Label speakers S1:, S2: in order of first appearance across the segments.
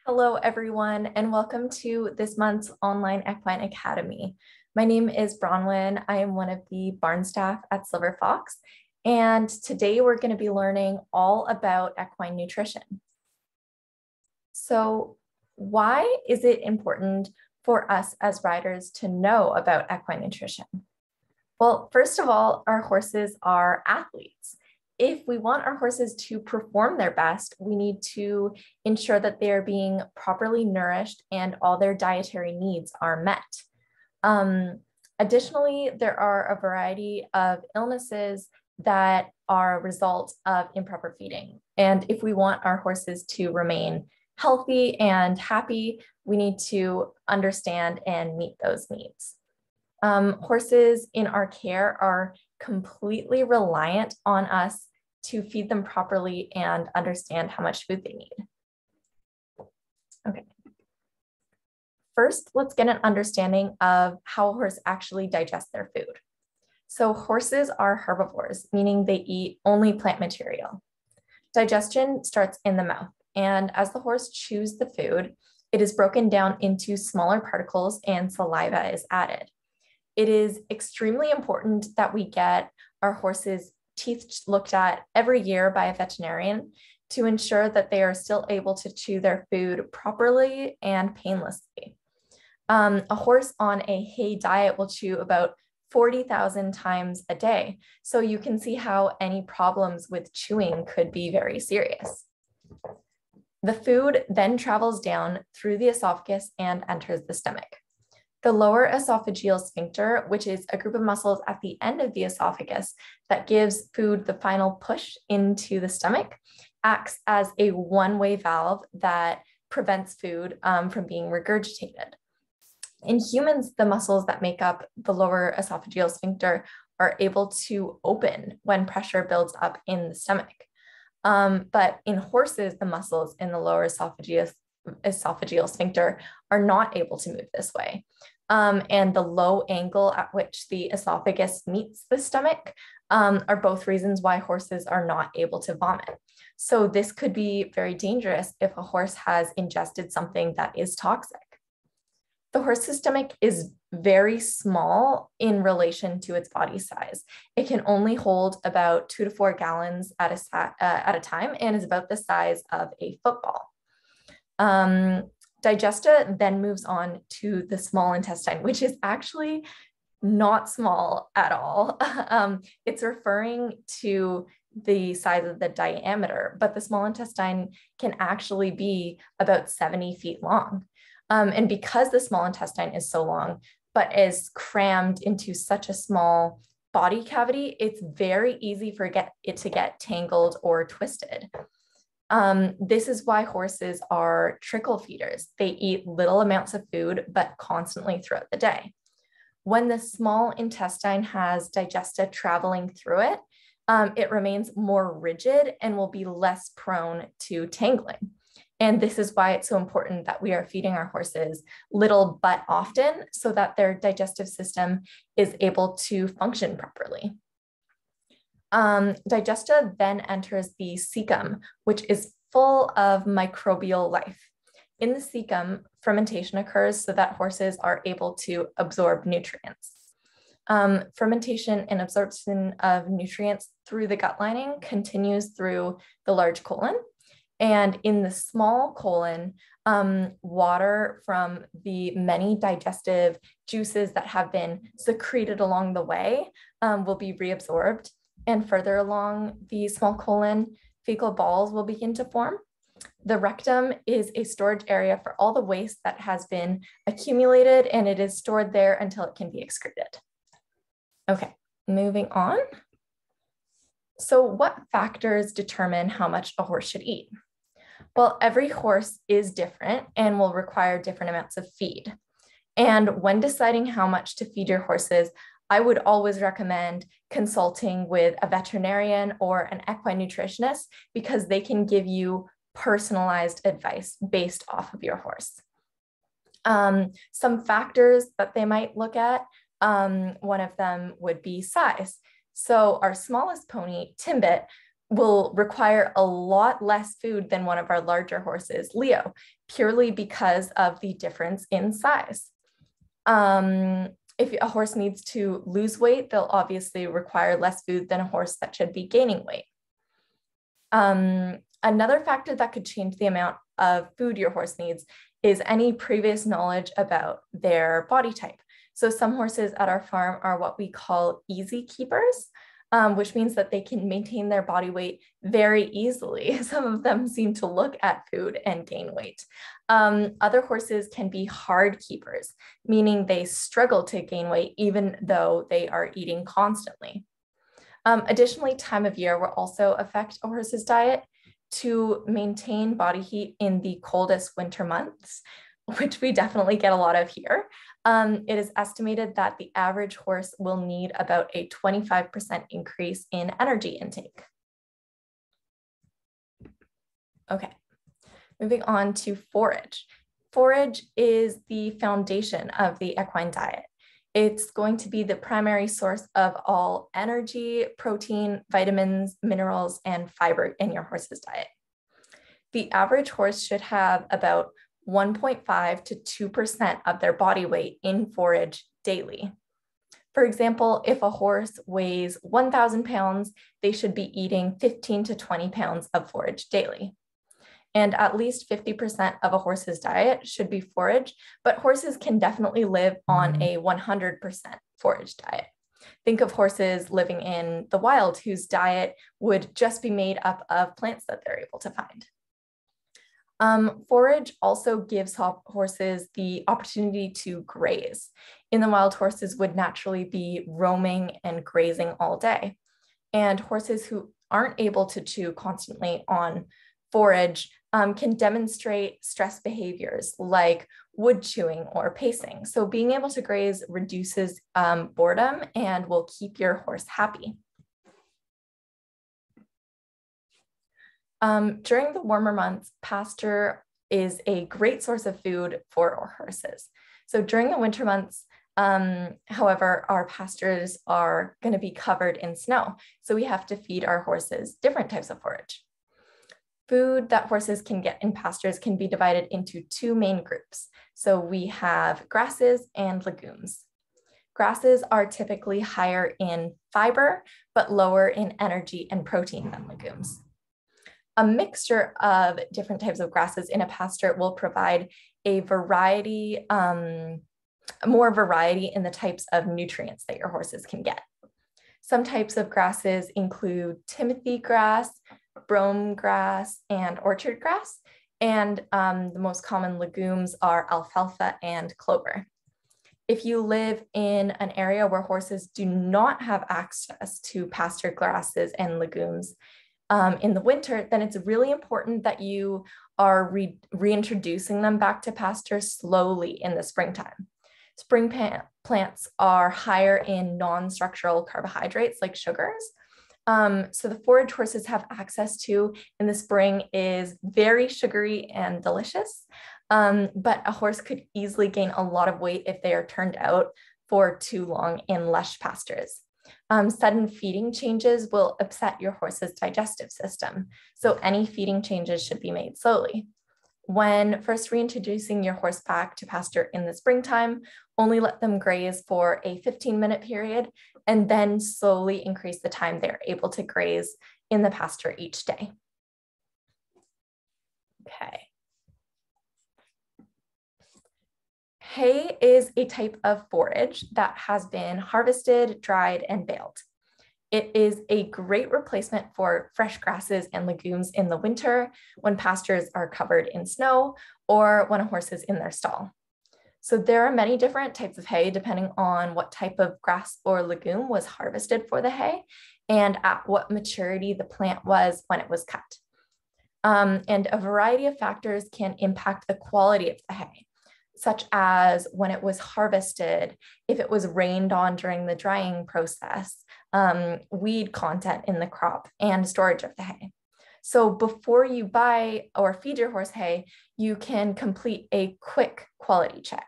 S1: Hello, everyone, and welcome to this month's online Equine Academy. My name is Bronwyn. I am one of the barn staff at Silver Fox, and today we're going to be learning all about equine nutrition. So, why is it important for us as riders to know about equine nutrition? Well, first of all, our horses are athletes. If we want our horses to perform their best, we need to ensure that they are being properly nourished and all their dietary needs are met. Additionally, there are a variety of illnesses that are a result of improper feeding. And if we want our horses to remain healthy and happy, we need to understand and meet those needs. Horses in our care are completely reliant on us to feed them properly and understand how much food they need. Okay. First, let's get an understanding of how a horse actually digests their food. So horses are herbivores, meaning they eat only plant material. Digestion starts in the mouth, and as the horse chews the food, it is broken down into smaller particles and saliva is added. It is extremely important that we get our horses' teeth looked at every year by a veterinarian to ensure that they are still able to chew their food properly and painlessly. A horse on a hay diet will chew about 40,000 times a day. So you can see how any problems with chewing could be very serious. The food then travels down through the esophagus and enters the stomach. The lower esophageal sphincter, which is a group of muscles at the end of the esophagus that gives food the final push into the stomach, acts as a one-way valve that prevents food from being regurgitated. In humans, the muscles that make up the lower esophageal sphincter are able to open when pressure builds up in the stomach. But in horses, the muscles in the lower esophageal sphincter are not able to move this way. And the low angle at which the esophagus meets the stomach are both reasons why horses are not able to vomit. So this could be very dangerous if a horse has ingested something that is toxic. The horse's stomach is very small in relation to its body size. It can only hold about 2 to 4 gallons at a time and is about the size of a football. Digesta then moves on to the small intestine, which is actually not small at all. It's referring to the size of the diameter, but the small intestine can actually be about 70 feet long. And because the small intestine is so long, but is crammed into such a small body cavity, it's very easy for it to get tangled or twisted. This is why horses are trickle feeders. They eat little amounts of food, but constantly throughout the day. When the small intestine has digesta traveling through it, it remains more rigid and will be less prone to tangling. And this is why it's so important that we are feeding our horses little but often so that their digestive system is able to function properly. Digesta then enters the cecum, which is full of microbial life. In the cecum, fermentation occurs so that horses are able to absorb nutrients. Fermentation and absorption of nutrients through the gut lining continues through the large colon. And in the small colon, water from the many digestive juices that have been secreted along the way will be reabsorbed. And further along the small colon, fecal balls will begin to form. The rectum is a storage area for all the waste that has been accumulated, and it is stored there until it can be excreted. Okay, moving on. So what factors determine how much a horse should eat? Well, every horse is different and will require different amounts of feed. And when deciding how much to feed your horses, I would always recommend consulting with a veterinarian or an equine nutritionist because they can give you personalized advice based off of your horse. Some factors that they might look at, one of them would be size. So our smallest pony, Timbit, will require a lot less food than one of our larger horses, Leo, purely because of the difference in size. If a horse needs to lose weight, they'll obviously require less food than a horse that should be gaining weight. Another factor that could change the amount of food your horse needs is any previous knowledge about their body type. So some horses at our farm are what we call easy keepers, which means that they can maintain their body weight very easily. Some of them seem to look at food and gain weight. Other horses can be hard keepers, meaning they struggle to gain weight even though they are eating constantly. Additionally, time of year will also affect a horse's diet. To maintain body heat in the coldest winter months, which we definitely get a lot of here, it is estimated that the average horse will need about a 25% increase in energy intake. Okay, moving on to forage. Forage is the foundation of the equine diet. It's going to be the primary source of all energy, protein, vitamins, minerals, and fiber in your horse's diet. The average horse should have about 1.5 to 2% of their body weight in forage daily. For example, if a horse weighs 1,000 pounds, they should be eating 15 to 20 pounds of forage daily. And at least 50% of a horse's diet should be forage, but horses can definitely live on a 100% forage diet. Think of horses living in the wild whose diet would just be made up of plants that they're able to find. Forage also gives horses the opportunity to graze. In the wild, horses would naturally be roaming and grazing all day. And horses who aren't able to chew constantly on forage can demonstrate stress behaviors like wood chewing or pacing. So being able to graze reduces boredom and will keep your horse happy. During the warmer months, pasture is a great source of food for our horses. So during the winter months, however, our pastures are going to be covered in snow. So we have to feed our horses different types of forage. Food that horses can get in pastures can be divided into two main groups. So we have grasses and legumes. Grasses are typically higher in fiber, but lower in energy and protein than legumes. A mixture of different types of grasses in a pasture will provide a variety, more variety in the types of nutrients that your horses can get. Some types of grasses include timothy grass, brome grass, and orchard grass. And the most common legumes are alfalfa and clover. If you live in an area where horses do not have access to pasture grasses and legumes in the winter, then it's really important that you are reintroducing them back to pasture slowly in the springtime. Spring plants are higher in non-structural carbohydrates like sugars. So the forage horses have access to in the spring is very sugary and delicious, but a horse could easily gain a lot of weight if they are turned out for too long in lush pastures. Sudden feeding changes will upset your horse's digestive system, so any feeding changes should be made slowly. When first reintroducing your horse back to pasture in the springtime, only let them graze for a 15-minute period and then slowly increase the time they're able to graze in the pasture each day. Okay. Hay is a type of forage that has been harvested, dried, and baled. It is a great replacement for fresh grasses and legumes in the winter when pastures are covered in snow or when a horse is in their stall. So there are many different types of hay depending on what type of grass or legume was harvested for the hay and at what maturity the plant was when it was cut. And a variety of factors can impact the quality of the hay, such as when it was harvested, if it was rained on during the drying process, weed content in the crop, and storage of the hay. So before you buy or feed your horse hay, you can complete a quick quality check.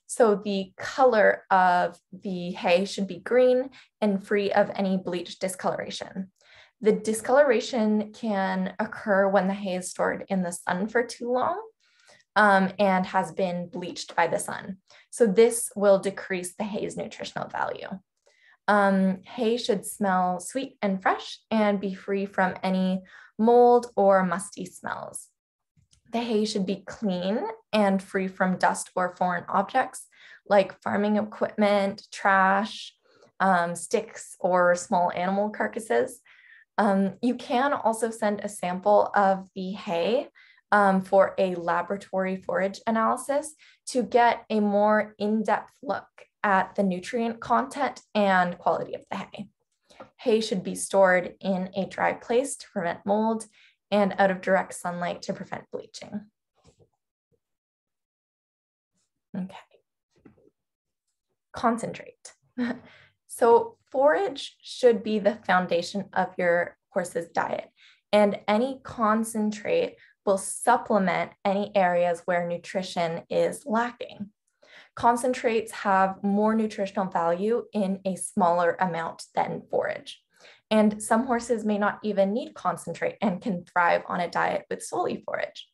S1: So the color of the hay should be green and free of any bleach discoloration. The discoloration can occur when the hay is stored in the sun for too long and has been bleached by the sun. So this will decrease the hay's nutritional value. Hay should smell sweet and fresh and be free from any mold or musty smells. The hay should be clean and free from dust or foreign objects like farming equipment, trash, sticks, or small animal carcasses. You can also send a sample of the hay for a laboratory forage analysis to get a more in-depth look at the nutrient content and quality of the hay. Hay should be stored in a dry place to prevent mold and out of direct sunlight to prevent bleaching. Okay. Concentrate. So forage should be the foundation of your horse's diet, and any concentrate will supplement any areas where nutrition is lacking. Concentrates have more nutritional value in a smaller amount than forage. And some horses may not even need concentrate and can thrive on a diet with solely forage.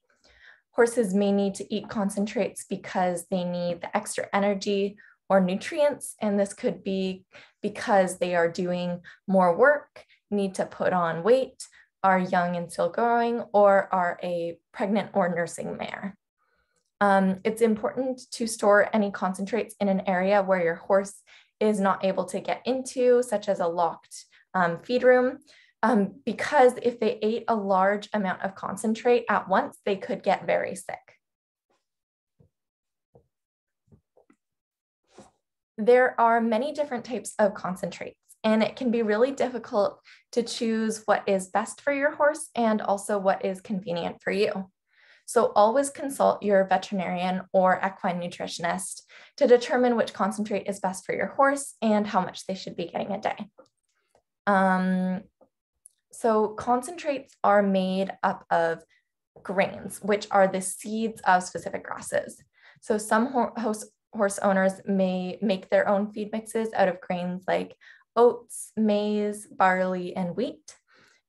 S1: Horses may need to eat concentrates because they need the extra energy or nutrients, and this could be because they are doing more work, need to put on weight, are young and still growing, or are a pregnant or nursing mare. It's important to store any concentrates in an area where your horse is not able to get into, such as a locked feed room, because if they ate a large amount of concentrate at once, they could get very sick. There are many different types of concentrates, and it can be really difficult to choose what is best for your horse and also what is convenient for you. So always consult your veterinarian or equine nutritionist to determine which concentrate is best for your horse and how much they should be getting a day. So concentrates are made up of grains, which are the seeds of specific grasses. So some horse owners may make their own feed mixes out of grains like oats, maize, barley, and wheat.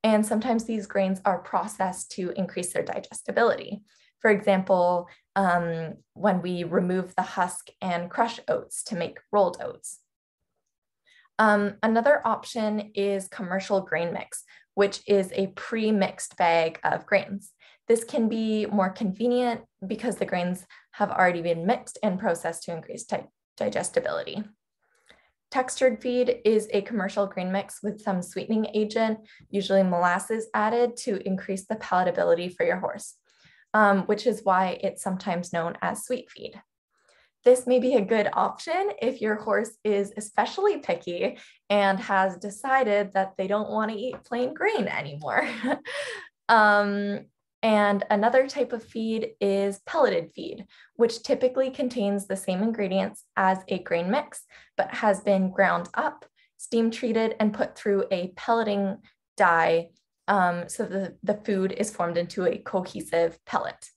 S1: And sometimes these grains are processed to increase their digestibility. For example, when we remove the husk and crush oats to make rolled oats. Another option is commercial grain mix, which is a pre-mixed bag of grains. This can be more convenient because the grains have already been mixed and processed to increase digestibility. Textured feed is a commercial grain mix with some sweetening agent, usually molasses, added to increase the palatability for your horse, which is why it's sometimes known as sweet feed. This may be a good option if your horse is especially picky and has decided that they don't want to eat plain grain anymore. And another type of feed is pelleted feed, which typically contains the same ingredients as a grain mix, but has been ground up, steam treated, and put through a pelleting die so the food is formed into a cohesive pellet.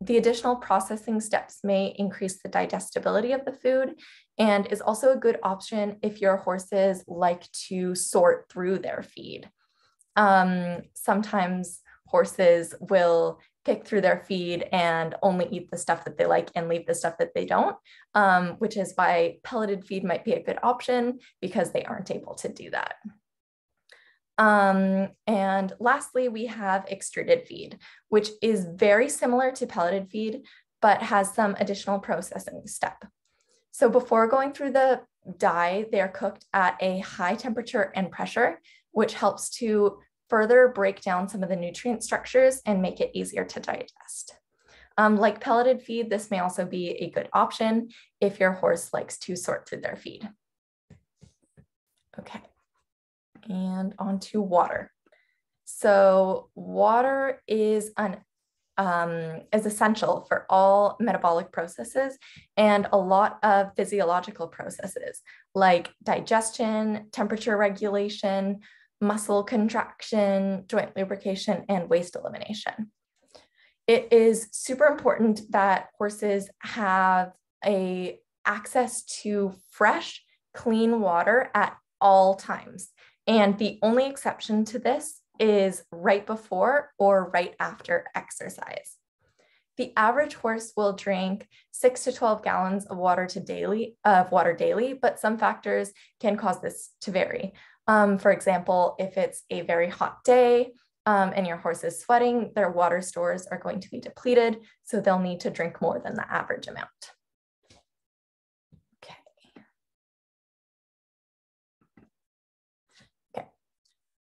S1: The additional processing steps may increase the digestibility of the food and is also a good option if your horses like to sort through their feed. Sometimes horses will pick through their feed and only eat the stuff that they like and leave the stuff that they don't, which is why pelleted feed might be a good option because they aren't able to do that. And lastly, we have extruded feed, which is very similar to pelleted feed, but has some additional processing step. So before going through the dye, they are cooked at a high temperature and pressure, which helps to further break down some of the nutrient structures and make it easier to digest. Like pelleted feed, this may also be a good option if your horse likes to sort through their feed. Okay. And on to water. So water is essential for all metabolic processes and a lot of physiological processes like digestion, temperature regulation, muscle contraction, joint lubrication, and waste elimination. It is super important that horses have access to fresh, clean water at all times. And the only exception to this is right before or right after exercise. The average horse will drink 6 to 12 gallons of water daily, but some factors can cause this to vary. For example, if it's a very hot day and your horse is sweating, their water stores are going to be depleted, so they'll need to drink more than the average amount.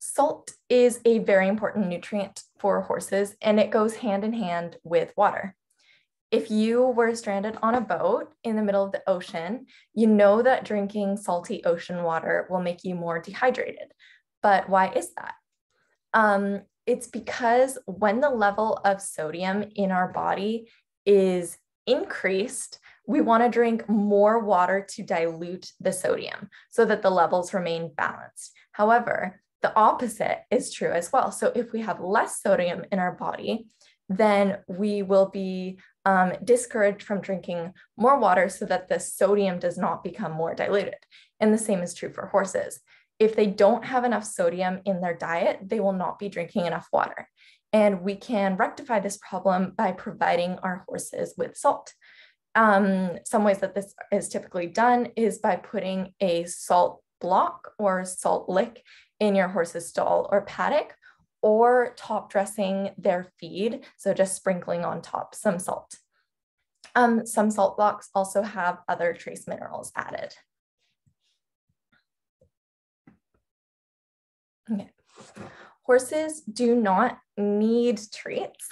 S1: Salt is a very important nutrient for horses, and it goes hand in hand with water. If you were stranded on a boat in the middle of the ocean, you know that drinking salty ocean water will make you more dehydrated. But why is that? It's because when the level of sodium in our body is increased, we want to drink more water to dilute the sodium so that the levels remain balanced. However, the opposite is true as well. So if we have less sodium in our body, then we will be discouraged from drinking more water so that the sodium does not become more diluted. And the same is true for horses. If they don't have enough sodium in their diet, they will not be drinking enough water. And we can rectify this problem by providing our horses with salt. Some ways that this is typically done is by putting a salt block or salt lick in your horse's stall or paddock, or top dressing their feed, so just sprinkling on top some salt. Some salt blocks also have other trace minerals added. Okay. Horses do not need treats,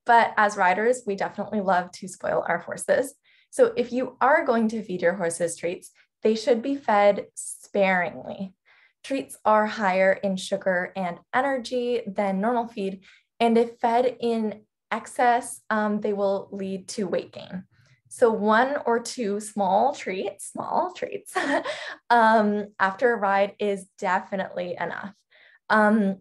S1: but as riders, we definitely love to spoil our horses. So if you are going to feed your horses treats, they should be fed sparingly. Treats are higher in sugar and energy than normal feed, and if fed in excess, they will lead to weight gain. So 1 or 2 small treats after a ride is definitely enough. And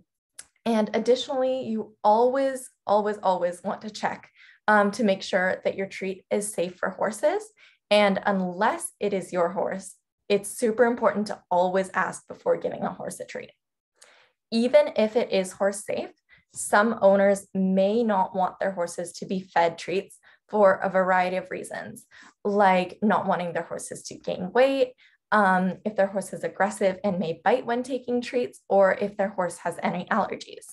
S1: additionally, you always want to check to make sure that your treat is safe for horses. And unless it is your horse, it's super important to always ask before giving a horse a treat. Even if it is horse safe, some owners may not want their horses to be fed treats for a variety of reasons, like not wanting their horses to gain weight, if their horse is aggressive and may bite when taking treats, or if their horse has any allergies.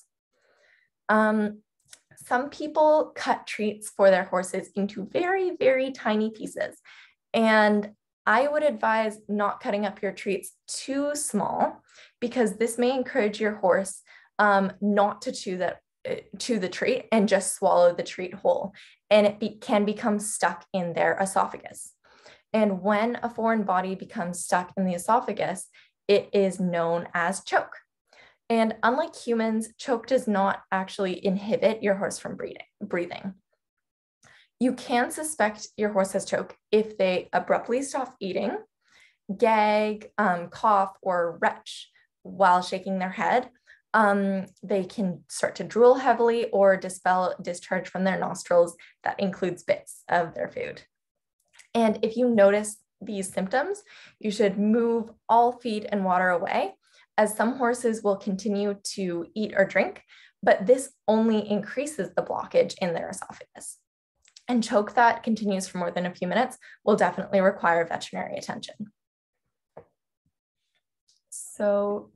S1: Some people cut treats for their horses into very, very tiny pieces, and I would advise not cutting up your treats too small, because this may encourage your horse not to chew the treat and just swallow the treat whole, and it can become stuck in their esophagus. And when a foreign body becomes stuck in the esophagus, it is known as choke. And unlike humans, choke does not actually inhibit your horse from breathing. You can suspect your horse has choke if they abruptly stop eating, gag, cough, or retch while shaking their head. They can start to drool heavily or discharge from their nostrils that includes bits of their food. And if you notice these symptoms, you should move all feed and water away, as some horses will continue to eat or drink, but this only increases the blockage in their esophagus. And choke that continues for more than a few minutes will definitely require veterinary attention. So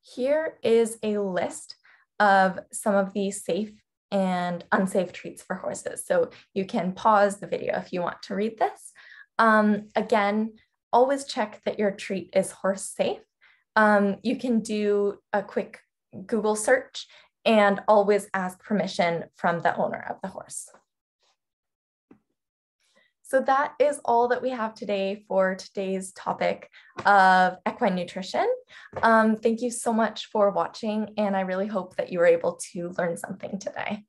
S1: here is a list of some of the safe and unsafe treats for horses. So you can pause the video if you want to read this. Again, always check that your treat is horse safe. You can do a quick Google search and always ask permission from the owner of the horse. So that is all that we have today for today's topic of equine nutrition. Thank you so much for watching, and I really hope that you were able to learn something today.